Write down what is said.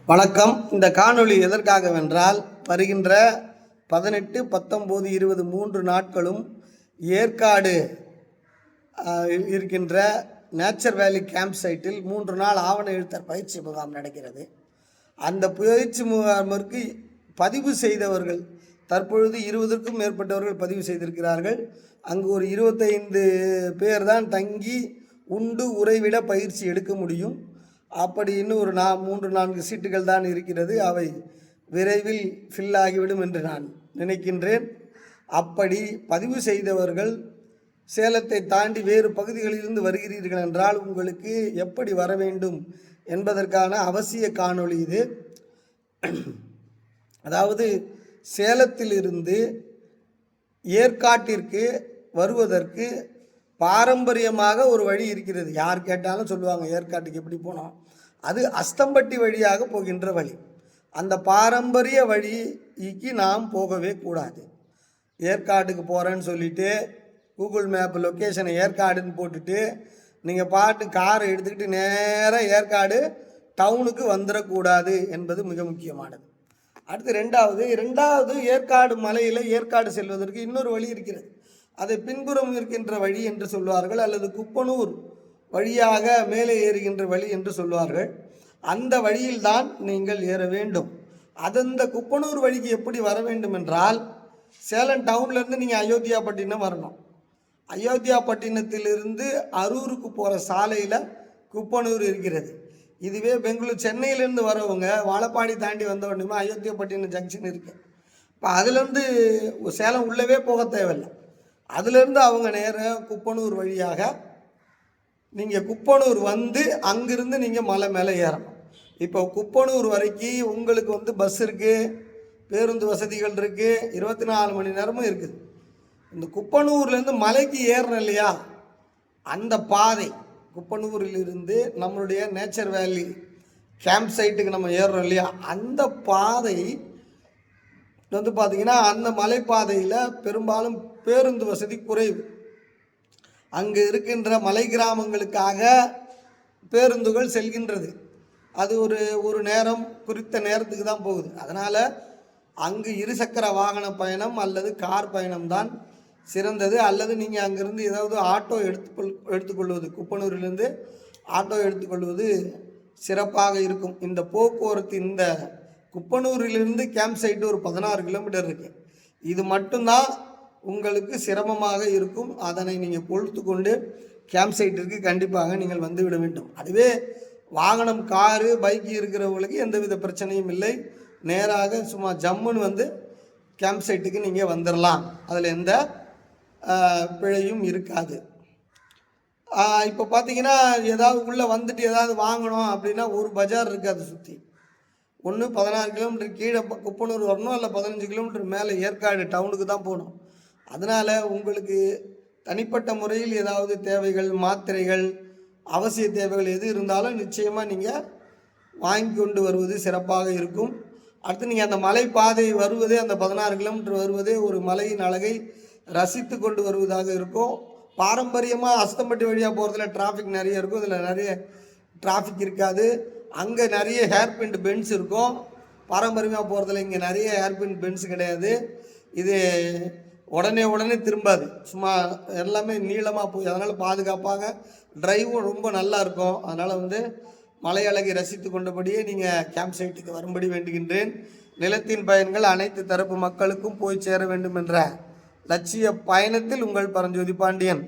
வணக்கம். இந்த காணொளி எதற்காகவென்றால், வருகின்ற 18, 19, 20 3 நாட்களும் ஏற்காடு இருக்கின்ற நேச்சர் வேலி கேம்ப் சைட்டில் 3 நாள் ஆவண எழுத்தர் பயிற்சி முகாம் நடக்கிறது. அந்த பயிற்சி முகாமிற்கு பதிவு செய்தவர்கள் தற்பொழுது 20க்கும் மேற்பட்டவர்கள் பதிவு செய்திருக்கிறார்கள். அங்கு ஒரு 25 பேர் தான் தங்கி உண்டு உறைவிட பயிற்சி எடுக்க முடியும். அப்படி இன்னும் ஒரு 3-4 சீட்டுகள் தான் இருக்கிறது. அவை விரைவில் ஃபில் ஆகிவிடும் என்று நான் நினைக்கின்றேன். அப்படி பதிவு செய்தவர்கள் சேலத்தை தாண்டி வேறு பகுதிகளிலிருந்து வருகிறீர்கள் என்றால் உங்களுக்கு எப்படி வர வேண்டும் என்பதற்கான அவசிய காணொளி இது. அதாவது சேலத்திலிருந்து ஏற்காட்டிற்கு வருவதற்கு பாரம்பரியமாக ஒரு வழி இருக்கிறது. யார் கேட்டாலும் சொல்லுவாங்க ஏற்காட்டுக்கு எப்படி போனோம். அது அஸ்தம்பட்டி வழியாக போகின்ற வழி. அந்த பாரம்பரிய வழிக்கு நாம் போகவே கூடாது. ஏற்காட்டுக்கு போகிறேன்னு சொல்லிவிட்டு கூகுள் மேப் லொக்கேஷனை ஏற்காடுன்னு போட்டுட்டு நீங்கள் பாட்டு காரை எடுத்துக்கிட்டு நேராக ஏற்காடு டவுனுக்கு வந்துடக்கூடாது என்பது மிக முக்கியமானது. அடுத்து ரெண்டாவது ஏற்காடு மலையில் ஏற்காடு செல்வதற்கு இன்னொரு வழி இருக்கிறது. அதை பின்புறம் இருக்கின்ற வழி என்று சொல்வார்கள், அல்லது குப்பனூர் வழியாக மேலே ஏறுகின்ற வழி என்று சொல்வார்கள். அந்த வழியில்தான் நீங்கள் ஏற வேண்டும். அந்த குப்பனூர் வழிக்கு எப்படி வர வேண்டும் என்றால், சேலம் டவுன்லேருந்து நீங்கள் அயோத்தியாப்பட்டினம் வரணும். அயோத்தியாப்பட்டினத்திலிருந்து அரூருக்கு போகிற சாலையில் குப்பனூர் இருக்கிறது. இதுவே பெங்களூர் சென்னையிலேருந்து வரவங்க வாழப்பாடி தாண்டி வந்த உடனே அயோத்தியாப்பட்டினம் ஜங்ஷன் இருக்குது. இப்போ அதுலேருந்து சேலம் உள்ளவே போக தேவையில்லை. அதுலேருந்து அவங்க நேராக குப்பனூர் வழியாக நீங்கள் குப்பனூர் வந்து அங்கிருந்து நீங்கள் மலை மேலே ஏறணும். இப்போ குப்பனூர் வரைக்கும் உங்களுக்கு பஸ் இருக்குது, பேருந்து வசதிகள் இருக்குது, 24 மணி நேரமும் இருக்குது. இந்த குப்பனூர்லேருந்து மலைக்கு ஏறணும் இல்லையா, அந்த பாதை குப்பனூரிலிருந்து நம்மளுடைய நேச்சர் வேலி கேம்ப் சைட்டுக்கு நம்ம ஏறுறோம் இல்லையா, அந்த பாதை பார்த்திங்கன்னா அந்த மலைப்பாதையில் பெரும்பாலும் பேருந்து வசதி குறைவு. அங்கு இருக்கின்ற மலை கிராமங்களுக்காக பேருந்துகள் செல்கின்றது. அது ஒரு நேரம் குறித்த நேரத்துக்கு தான் போகுது. அதனால் அங்கு இருசக்கர வாகன பயணம் அல்லது கார் பயணம் தான் சிறந்தது. அல்லது நீங்கள் அங்கேருந்து ஏதாவது ஆட்டோ எடுத்துக்கொள்வது, குப்பனூரிலிருந்து ஆட்டோ எடுத்துக்கொள்வது சிறப்பாக இருக்கும். இந்த போக்குவரத்து இந்த குப்பனூரிலிருந்து கேம்ப் சைட்டு ஒரு 16 கிலோமீட்டர் இருக்குது. இது மட்டும்தான் உங்களுக்கு சிரமமாக இருக்கும். அதனை நீங்கள் பொறுத்து கொண்டு கேம்ப் சைட்டிற்கு கண்டிப்பாக நீங்கள் வந்துவிட வேண்டும். அதுவே வாகனம் காரு பைக்கு இருக்கிறவங்களுக்கு எந்தவித பிரச்சனையும் இல்லை. நேராக சும்மா ஜம்முன்னு கேம்ப் சைட்டுக்கு நீங்கள் வந்துடலாம். அதில் எந்த பிழையும் இருக்காது. இப்போ பார்த்தீங்கன்னா ஏதாவது உள்ளே வந்துட்டு ஏதாவது வாங்கணும் அப்படின்னா ஒரு பஜார் இருக்காது சுற்றி. ஒன்று 16 கிலோமீட்டர் கீழே குப்பனூர் வரணும், இல்லை 15 கிலோமீட்டர் மேலே ஏற்காடு டவுனுக்கு தான் போகணும். அதனால் உங்களுக்கு தனிப்பட்ட முறையில் ஏதாவது தேவைகள், மாத்திரைகள், அவசிய தேவைகள் எது இருந்தாலும் நிச்சயமாக நீங்கள் வாங்கி கொண்டு வருவது சிறப்பாக இருக்கும். அடுத்து நீங்கள் அந்த மலை பாதை வருவதே, அந்த 16 கிலோமீட்டர் வருவதே ஒரு மலையின் அழகை ரசித்து கொண்டு வருவதாக இருக்கும். பாரம்பரியமாக அஸ்தம்பட்டி வழியாக போகிறதுல டிராஃபிக் நிறைய இருக்கும். இதில் நிறைய டிராஃபிக் இருக்காது. அங்கே நிறைய ஹேர்பின் பென்ஸ் இருக்கும். பாரம்பரியமாக போகிறதுல இங்கே நிறைய ஹேர்பின் பென்ஸ் கிடையாது. இது உடனே திரும்பாது, சும்மா எல்லாமே நீளமாக போய், அதனால் பாதுகாப்பாக டிரைவும் ரொம்ப நல்லா இருக்கும். அதனால் மலை அழகை ரசித்து கொண்டபடியே நீங்கள் கேம்ப் சைட்டுக்கு வரும்படி வேண்டுகின்றேன். நிலத்தின் பயன்கள் அனைத்து தரப்பு மக்களுக்கும் போய் சேர வேண்டும் என்ற லட்சிய பயணத்தில் உங்கள் பரஞ்சோதி பாண்டியன்.